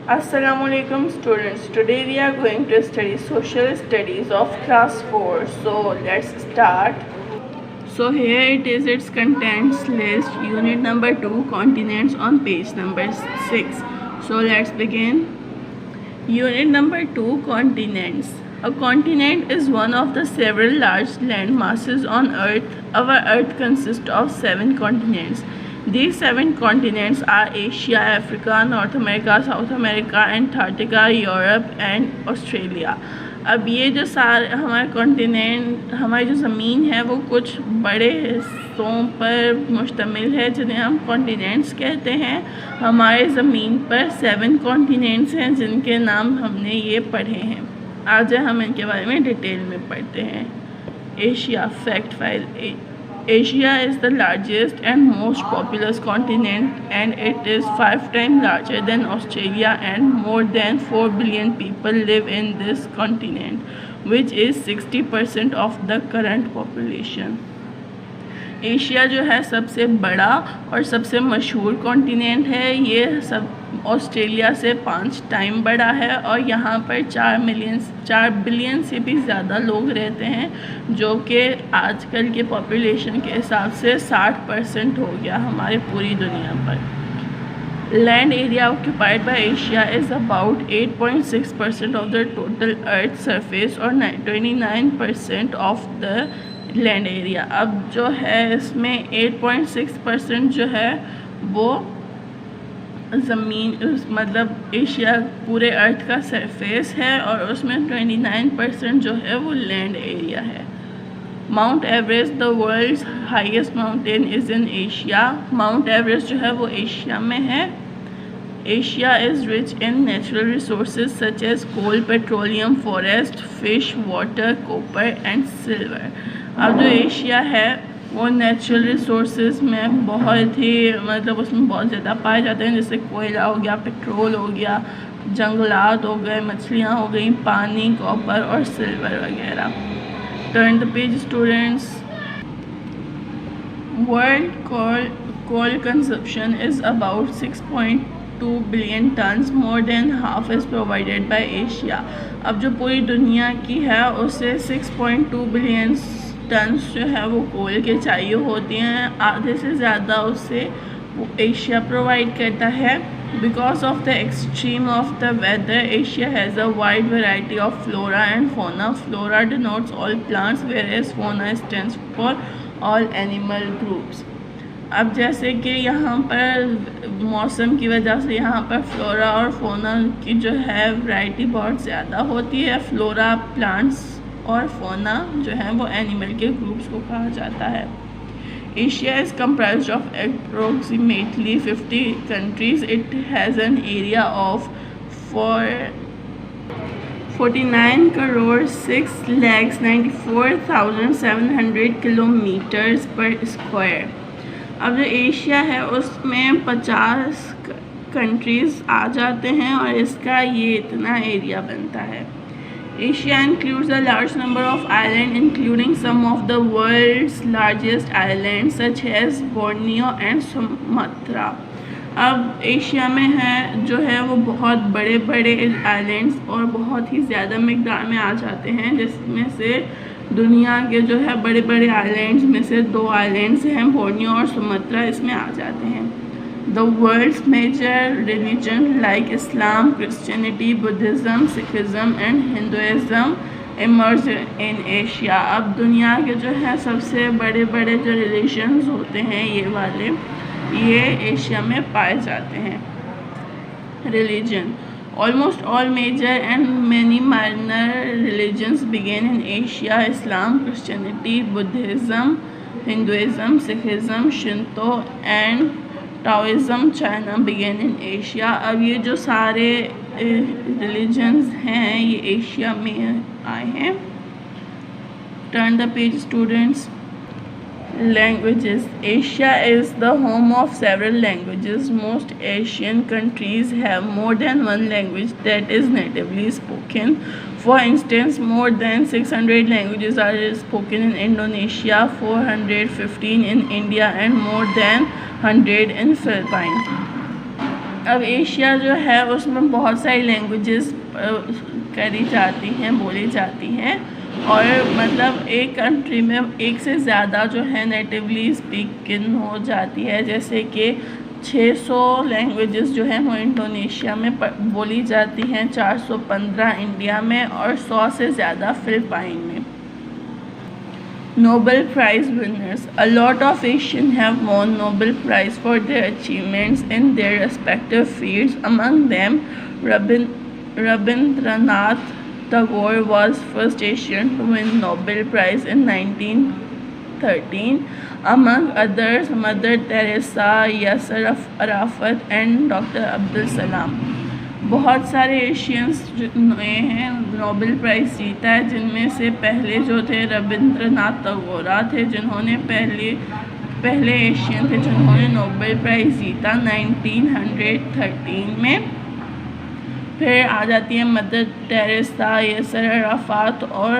Assalamualaikum students. Today we are going to study social studies of class 4. So let's start. So here it is its contents list, unit number 2, continents on page number 6. So let's begin. Unit number 2, continents. A continent is one of the several large land masses on earth. Our earth consists of 7 continents. These 7 continents are Asia, Africa, North America, South America, Antarctica, Europe and Australia. अब ये जो हमारे continent, हमारी जो ज़मीन है वो कुछ बड़े हिस्सों पर मुश्तमिल है जिन्हें हम कॉन्टिनेंट्स कहते हैं। हमारे ज़मीन पर 7 कॉन्टिनेंट्स हैं जिनके नाम हमने ये पढ़े हैं। आज हम इनके बारे में डिटेल में पढ़ते हैं। Asia fact file. Asia is the largest and most populous continent, and it is 5 times larger than Australia, and more than 4 billion people live in this continent, which is 60% of the current population. Asia जो है सबसे बड़ा और सबसे मशहूर continent है। ये सब ऑस्ट्रेलिया से 5 टाइम बड़ा है और यहाँ पर 4 बिलियन से भी ज़्यादा लोग रहते हैं, जो कि आजकल के पॉपुलेशन के हिसाब से 60% हो गया हमारे पूरी दुनिया पर। Land area occupied by Asia is about 8.6% of the total earth surface और 29% ऑफ द लैंड एरिया। अब जो है इसमें 8.6% जो है वो ज़मीन, मतलब एशिया पूरे अर्थ का सरफेस है और उसमें 29% जो है वो लैंड एरिया है। Mount Everest the world's highest mountain is in Asia. Mount Everest जो है वो एशिया में है। Asia is rich in natural resources such as coal, petroleum, forest, fish, water, copper and silver. अब जो एशिया है वो नेचुरल रिसोर्सेज में बहुत ही, मतलब उसमें बहुत ज़्यादा पाए जाते हैं, जैसे कोयला हो गया, पेट्रोल हो गया, जंगलात हो गए, मछलियाँ हो गई, पानी, कॉपर और सिल्वर वगैरह। Turn the page students. World coal consumption is about 6.2 billion tons, more than half is provided by Asia। अब जो पूरी दुनिया की है उसे 6.2 बिलियन टन्स जो है वो कोल के चाहिए होती हैं, आधे से ज़्यादा उससे वो एशिया प्रोवाइड करता है। Because of the extreme of the weather, Asia has a wide variety of flora and fauna. Flora denotes all plants, whereas fauna stands for all animal groups. अब जैसे कि यहाँ पर मौसम की वजह से यहाँ पर फ्लोरा और फोना की जो है वैरायटी बहुत ज़्यादा होती है। फ्लोरा प्लांट्स और फोना जो है वो एनिमल के ग्रुप्स को कहा जाता है। Asia is comprised of approximately 50 countries. It has an area of 49 crore 6 lakhs 94,700 kilometres पर स्क्वायर। अब जो एशिया है उसमें 50 कंट्रीज़ आ जाते हैं और इसका ये इतना एरिया बनता है। Asia includes a large number of islands, including some of the world's largest islands such as Borneo and Sumatra। अब एशिया में है जो है वो बहुत बड़े बड़े आइलैंड्स और बहुत ही ज़्यादा मिकदार में आ जाते हैं, जिसमें से दुनिया के जो है बड़े बड़े आइलैंड्स में से 2 आइलैंड्स हैं, बोर्नियो और सुमात्रा, इसमें आ जाते हैं। The world's major religion like Islam, Christianity, Buddhism, Sikhism and Hinduism emerged in Asia। अब दुनिया के जो है सबसे बड़े बड़े जो रिलीजन्स होते हैं ये वाले, ये एशिया में पाए जाते हैं। Religion. Almost all major and many minor religions began in Asia. Islam, Christianity, Buddhism, Hinduism, Sikhism, Shinto and Taoism China began in Asia. अब ये जो सारे रिलीजन्स हैं ये एशिया में आए हैं। Turn the page students. Languages. Asia is the home of several languages. Most Asian countries have more than one language that is natively spoken. For instance, more than 600 languages are spoken in Indonesia, 415 in India and more than 100 in Philippines। अब Asia जो है उसमें बहुत सारी languages करी जाती हैं, बोली जाती हैं, और मतलब एक कंट्री में एक से ज़्यादा जो है नेटिवली स्पीकिंग हो जाती है। जैसे कि 600 लैंग्वेजेस जो हैं वो इंडोनेशिया में बोली जाती हैं, 415 इंडिया में और 100 से ज़्यादा फिलिपाइन में। Nobel Prize winners. A lot of Asians have won Nobel Prize for their achievements in their respective fields. Among them, Rabindranath Tagore was first Asian to win Nobel Prize in 1913. Among others, Mother Teresa, Yasser Arafat and Dr. Abdul Salam. बहुत सारे Asians ने हैं Nobel prize जीता है, जिनमें से पहले जो थे रविंद्रनाथ टैगोर थे, जिन्होंने पहले एशियन थे जिन्होंने नोबेल प्राइज़ जीता 1913 में। फिर आ जाती है मदर टेरेसा, यासर अराफात और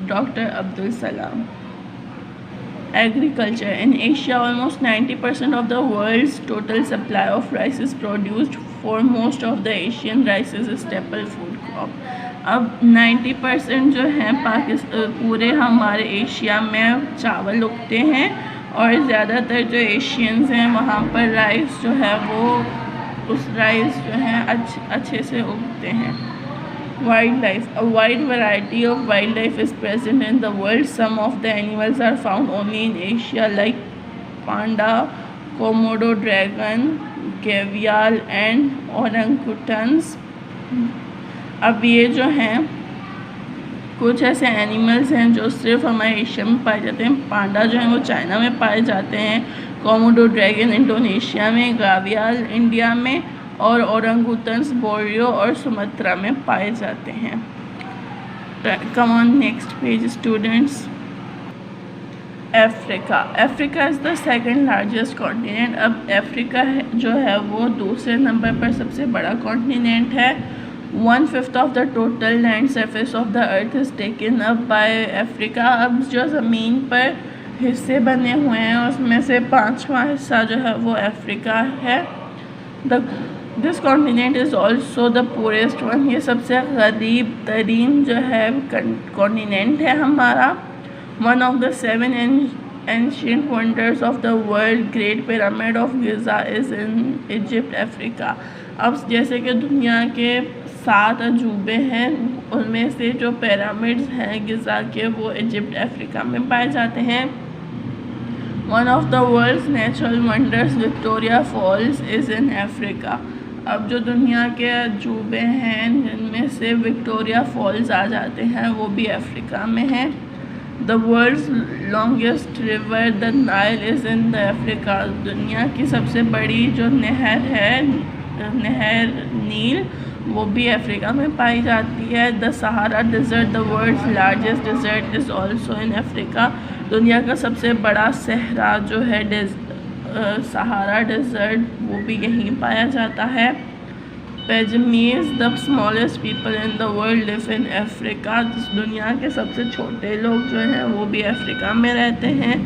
doctor Abdul Salam. Agriculture. In Asia, almost 90% of the world's total supply of rice is produced. For most of the Asian, rice is a staple food crop. अब 90% जो है पूरे हमारे एशिया में चावल उगते हैं, और ज़्यादातर जो एशियंस हैं वहाँ पर राइस जो है वो उस राइस जो है अच्छे से उगते हैं। Wildlife. A wide variety of wildlife is present in the world. Some of the animals are found only in Asia, like panda, Komodo dragon, gavial and orangutans. अब ये जो हैं कुछ ऐसे एनिमल्स हैं जो सिर्फ हमारे एशिया में पाए जाते हैं। पांडा जो हैं वो चाइना में पाए जाते हैं, कोमोडो ड्रैगन इंडोनेशिया में, गावियाल इंडिया में और ओरंगुटन्स बोरियो और सुमात्रा में पाए जाते हैं। Come on next page students. Africa is the second largest continent. अब अफ्रीका जो है वो दूसरे नंबर पर सबसे बड़ा कॉन्टिनेंट है। 1/5 of the total land surface of the earth is taken up by Africa. अब जो ज़मीन पर हिस्से बने हुए हैं उसमें से 5वां हिस्सा जो है वो अफ्रीका है। This continent is also the poorest one. ये सबसे गरीब तरीन जो है कॉन्टिनेंट है हमारा। One of the 7 ancient wonders of the world, great pyramid of Giza is in Egypt, Africa. अब जैसे कि दुनिया के 7 अजूबे हैं, उनमें से जो पिरामिड्स हैं गिज़ा के वो इजिप्ट अफ्रीका में पाए जाते हैं। One of the world's natural wonders, Victoria Falls is in Africa. अब जो दुनिया के अजूबे हैं जिनमें से विक्टोरिया फॉल्स आ जाते हैं वो भी अफ्रीका में है। The world's longest river the Nile is in the Africa. दुनिया की सबसे बड़ी जो नहर है, नहर नील, वो भी अफ्रीका में पाई जाती है। The Sahara desert, the world's largest desert, is also in Africa. दुनिया का सबसे बड़ा सहरा जो है सहारा डेजर्ट, वो भी यहीं पाया जाता है। Pygmies, the smallest people in the world, live in Africa. दुनिया के सबसे छोटे लोग जो हैं वो भी अफ्रीका में रहते हैं।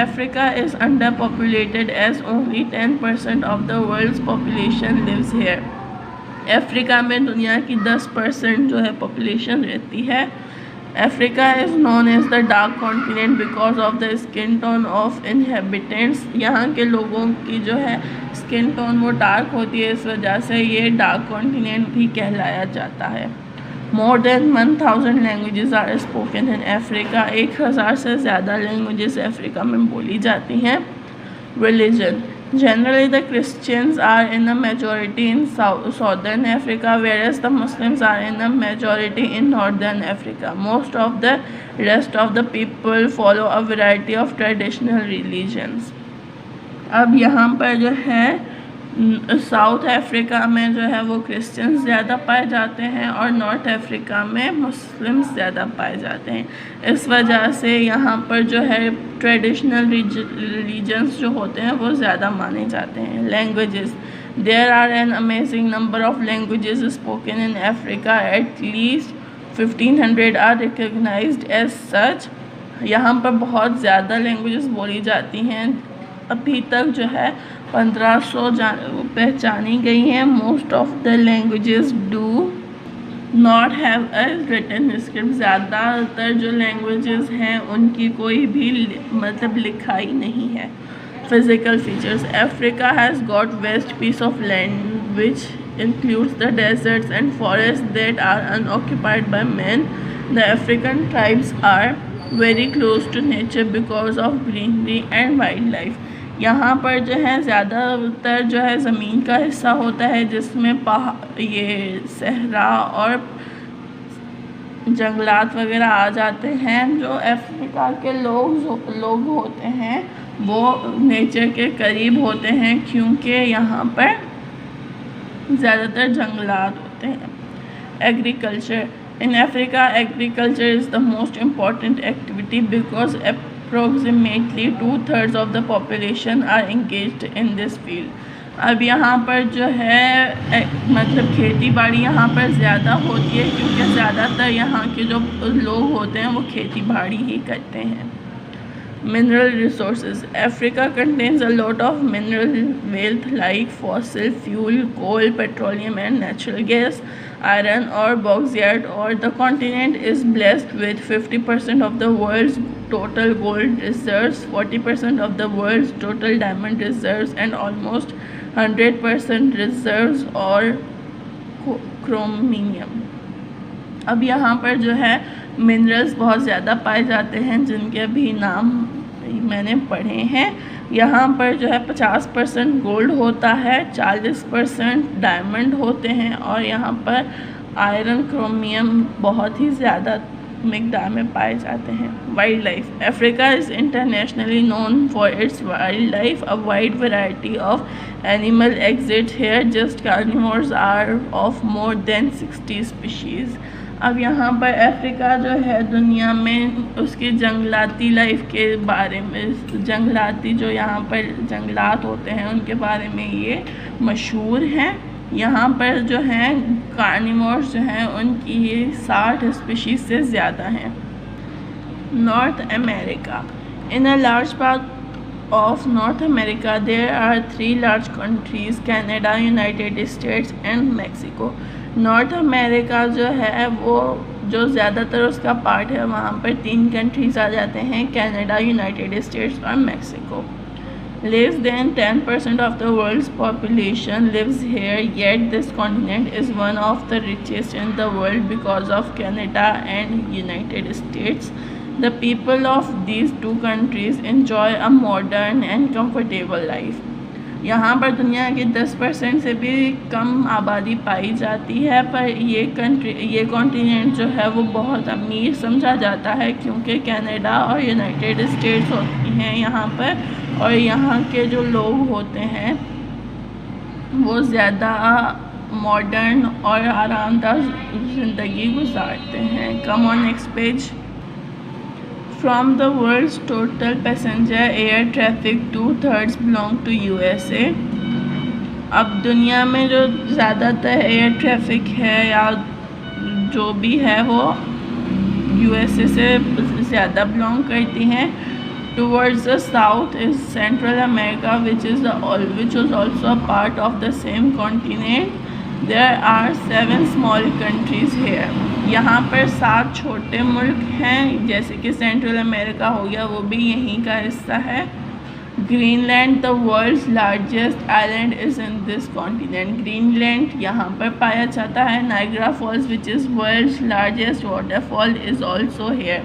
Africa is underpopulated as only 10% of the world's population lives here. Africa में दुनिया की 10% जो है पॉपुलेशन रहती है। Africa is known as the dark continent because of the skin tone of inhabitants. यहाँ के लोगों की जो है स्किन टोन वो डार्क होती है, इस वजह से ये डार्क कॉन्टिनेंट भी कहलाया जाता है। More than 1000 languages are spoken in Africa. 1000 से ज़्यादा लैंग्वेजेस अफ्रीका में बोली जाती हैं। Religion. Generally, the Christians are in a majority in southern Africa, whereas the Muslims are in a majority in northern Africa. Most of the rest of the people follow a variety of traditional religions. अब यहाँ पर जो है south Africa में जो है वो Christians ज़्यादा पाए जाते हैं और नॉर्थ अफ्रीका में मुस्लिम्स ज़्यादा पाए जाते हैं। इस वजह से यहाँ पर जो है ट्रेडिशनल रिलीजन्स जो होते हैं वो ज़्यादा माने जाते हैं। Languages, there are an amazing number of languages spoken in Africa, at least 1500 are recognised as such. यहाँ पर बहुत ज़्यादा लैंग्वेजेस बोली जाती हैं। अभी तक जो है 1500 पहचानी गई हैं। Most of the languages do not have a written script, ज़्यादातर जो लैंग्वेजेस हैं उनकी कोई भी मतलब लिखाई नहीं है। Physical features, Africa has got vast piece of land which includes the deserts and forests that are unoccupied by men. The African tribes are very close to nature because of greenery and wildlife. यहाँ पर जो है ज़्यादातर जो है ज़मीन का हिस्सा होता है जिसमें ये सहरा और जंगलात वगैरह आ जाते हैं। जो अफ्रीका के लोग होते हैं वो नेचर के करीब होते हैं क्योंकि यहाँ पर ज़्यादातर जंगलात होते हैं। Agriculture, in Africa agriculture is the most important activity because approximately 2/3 of the population are engaged in this field. अब यहाँ पर जो है मतलब खेती बाड़ी यहाँ पर ज़्यादा होती है क्योंकि ज़्यादातर यहाँ के जो लोग होते हैं वो खेती बाड़ी ही करते हैं। Mineral resources, Africa contains a lot of mineral wealth like fossil fuel, coal, petroleum and natural gas, iron ore, bauxite ore. The continent is blessed with 50% of the world's total gold reserves, 40% of the world's total diamond reserves and almost 100% reserves or chromium. अब यहाँ पर जो है minerals बहुत ज़्यादा पाए जाते हैं जिनके भी नाम मैंने पढ़े हैं। यहाँ पर जो है 50% गोल्ड होता है, 40% डायमंड होते हैं और यहाँ पर आयरन क्रोमियम बहुत ही ज़्यादा मिकदार में पाए जाते हैं। Wild life, Africa is internationally known for its wild life. A wide variety of animal exist here, just carnivores are of more than 60 species. अब यहाँ पर अफ्रीका जो है दुनिया में उसकी जंगलाती लाइफ के बारे में, जंगलाती जो यहाँ पर जंगलात होते हैं उनके बारे में ये मशहूर हैं। यहाँ पर जो हैं कार्निवोर्स जो हैं उनकी 60 स्पीशीज़ से ज़्यादा हैं। North America, in a large part of North America there are 3 large countries, Canada, United States and Mexico. North America जो है वो जो ज़्यादातर उसका पार्ट है वहाँ पर 3 कंट्रीज़ आ जाते हैं, कनाडा, यूनाइटेड स्टेट्स और Mexico. Less than 10% of the world's population lives here, yet this continent is one of the richest in the world because of Canada and United States. The people of these 2 countries enjoy a modern and comfortable life. यहाँ पर दुनिया की 10% से भी कम आबादी पाई जाती है, पर ये कॉन्टिनेंट जो है वो बहुत अमीर समझा जाता है क्योंकि कनाडा और यूनाइटेड स्टेट्स होती हैं यहाँ पर, और यहाँ के जो लोग होते हैं वो ज़्यादा मॉडर्न और आरामदायक ज़िंदगी गुजारते हैं। Come on next page. From the world's total passenger air traffic, 2/3 belong to USA. अब दुनिया में जो ज़्यादातर एयर ट्रैफिक है या जो भी है वो USA से ज़्यादा बिलोंग करती हैं। Towards the south is Central America, which was also a part of the same continent. There are 7 small countries here. यहाँ पर 7 छोटे मुल्क हैं, जैसे कि सेंट्रल अमेरिका हो गया, वो भी यहीं का हिस्सा है। Greenland, the world's largest island is in this continent. Greenland यहाँ पर पाया जाता है। Niagara Falls, which is world's largest waterfall, is also here.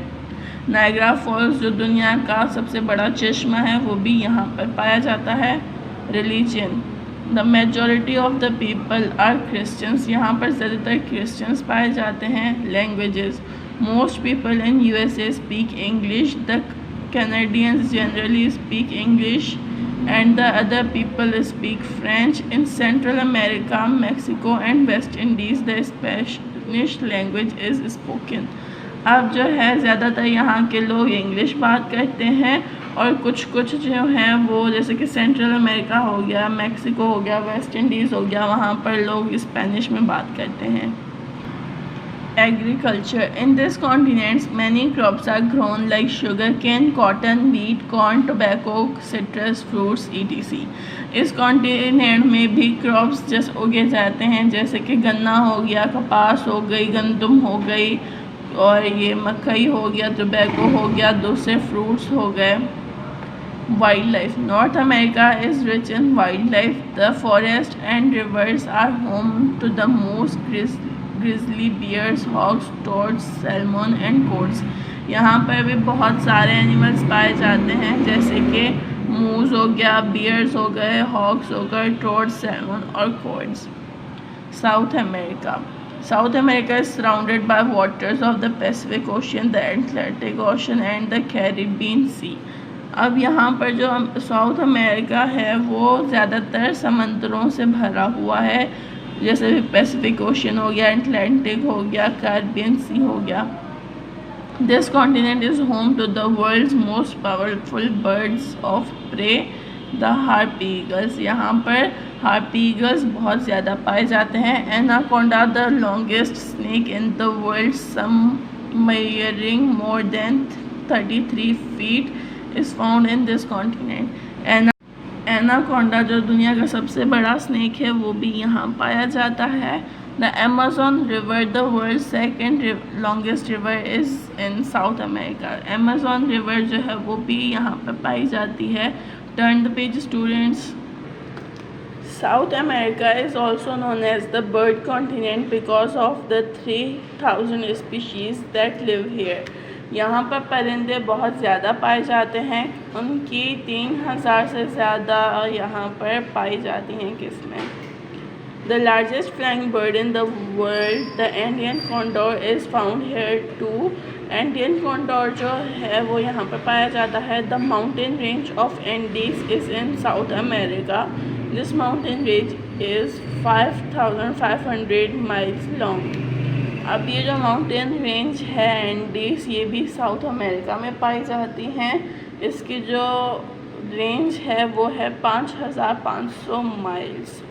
Niagara Falls जो दुनिया का सबसे बड़ा चश्मा है वो भी यहाँ पर पाया जाता है। Religion, the majority of the people are Christians, यहाँ पर ज़्यादातर क्रिश्चियंस पाए जाते हैं। Languages, most people in USA speak English, the Canadians generally speak English and the other people speak French. In Central America, Mexico and West Indies the Spanish language is spoken. अब जो है ज़्यादातर यहाँ के लोग इंग्लिश बात करते हैं और कुछ जो हैं वो जैसे कि सेंट्रल अमेरिका हो गया, मैक्सिको हो गया, वेस्ट इंडीज़ हो गया, वहाँ पर लोग स्पेनिश में बात करते हैं। Agriculture. In this continent, many crops are grown like sugarcane, cotton, wheat, corn, tobacco, citrus fruits, etc. इस कॉन्टिनेंट में भी क्रॉप्स जैसे उगे जाते हैं, जैसे कि गन्ना हो गया, कपास हो गई, गंदम हो गई, और ये मकई हो गया, टोबैको हो गया, दूसरे फ्रूट्स हो गए। Wildlife. North America is rich in wildlife. The forests and rivers are home to the moose, grizzly bears, hogs, toads, salmon and goats. यहाँ पर भी बहुत सारे एनिमल्स पाए जाते हैं, जैसे कि मूस हो गया, बियर्स हो गए, हॉग्स हो गए, टोड्स, सैल्मन और codes. South America. South America is surrounded by waters of the Pacific Ocean, the Atlantic Ocean and the Caribbean Sea. अब यहाँ पर जो साउथ अमेरिका है वो ज़्यादातर समंदरों से भरा हुआ है, जैसे पैसिफिक ओशन हो गया, अटलांटिक हो गया, कैरिबियन सी हो गया। This continent is home to the world's most powerful birds of prey, the harpy eagles. यहाँ पर हार्पी ईगल्स बहुत ज़्यादा पाए जाते हैं। Anaconda, the longest snake in the world, some measuring more than 33 feet, is found in this continent. Anaconda जो दुनिया का सबसे बड़ा स्नेक है वो भी यहाँ पाया जाता है। The Amazon river, the world second longest river, is in South America. Amazon river जो है वो भी यहाँ पर पाई जाती है। Turn the page students. South America is also known as the bird continent because of the 3000 species that live here. यहाँ पर परिंदे बहुत ज़्यादा पाए जाते हैं, उनकी 3000 से ज़्यादा यहाँ पर पाई जाती हैं। किसमें? The largest flying bird in the world, the Indian condor, is found here too. Indian condor जो है वो यहाँ पर पाया जाता है। The mountain range of Andes is in South America. This mountain range is 5500 miles long. अब ये जो माउंटेन रेंज है एंडीज, ये भी साउथ अमेरिका में पाई जाती हैं। इसकी जो रेंज है वो है 5500 miles.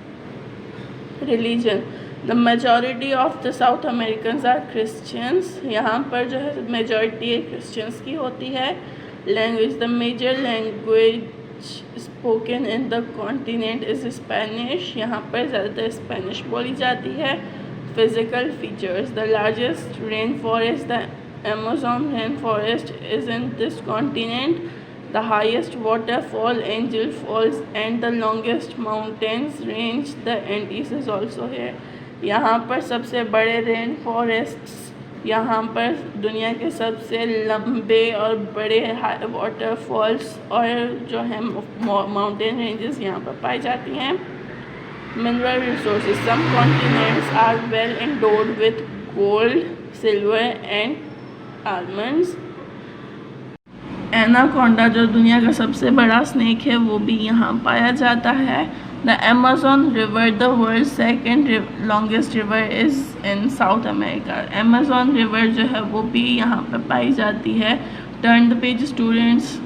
Religion. The majority of the South Americans are Christians. यहाँ पर जो है मेजॉरिटी क्रिश्चियंस की होती है। Language. The major language spoken in the continent is Spanish. यहाँ पर ज़्यादातर स्पेनिश बोली जाती है। Physical features. The largest rainforest, the Amazon rainforest, is in this continent. The highest waterfall, Angel Falls, and the longest mountains range, the Andes, is also here. यहाँ पर सबसे बड़े रेन फॉरेस्ट्स, यहाँ पर दुनिया के सबसे लंबे और बड़े वाटरफॉल्स और जो है माउंटेन रेंजेस यहाँ पर पाई जाती हैं। Mineral resources. Some continents are well endowed with gold, silver and almonds. Anaconda जो दुनिया का सबसे बड़ा स्नेक है वो भी यहाँ पाया जाता है। The Amazon river, the world second longest river, is in South America. Amazon river जो है वो भी यहाँ पर पाई जाती है। Turn the page students.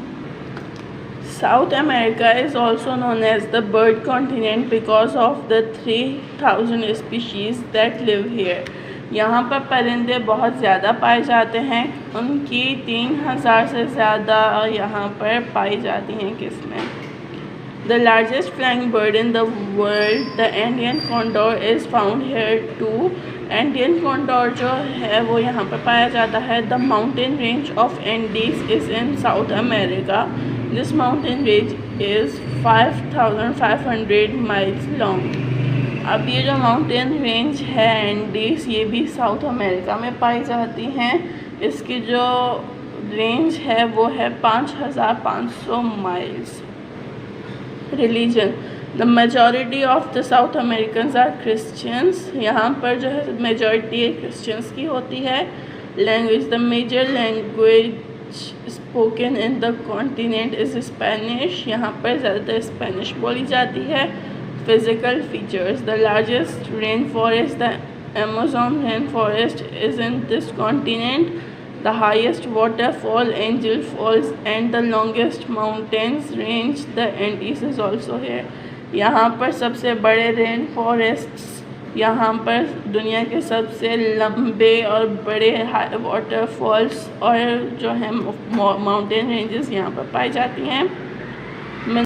South America is also known as the bird continent because of the 3000 species that live here. यहाँ पर परिंदे बहुत ज़्यादा पाए जाते हैं, उनकी 3000 से ज़्यादा यहाँ पर पाई जाती हैं। किसमें? The largest flying bird in the world, the Indian condor, is found here too. Indian condor जो है वो यहाँ पर पाया जाता है। The mountain range of Andes is in South America. This mountain range is 5500 miles long. अब ये जो माउंटेन रेंज है एंडीज, ये भी साउथ अमेरिका में पाई जाती हैं। इसकी जो रेंज है वो है 5500 miles. Religion. The majority of the South Americans are Christians. यहाँ पर जो है मेजॉरिटी क्रिश्चियंस की होती है। Language. The major language spoken in the continent is Spanish. यहाँ पर ज़्यादातर स्पेनिश बोली जाती है। Physical features. The largest rain forest, the Amazon rain forest, is in this continent. The highest waterfall, Angel Falls, and the longest mountains range, the Andes, is also here. यहाँ पर सबसे बड़े रेन फॉरेस्ट्स यहाँ पर दुनिया के सबसे लंबे और बड़े वाटरफॉल्स और जो है माउंटेन रेंजेस यहाँ पर पाई जाती हैं।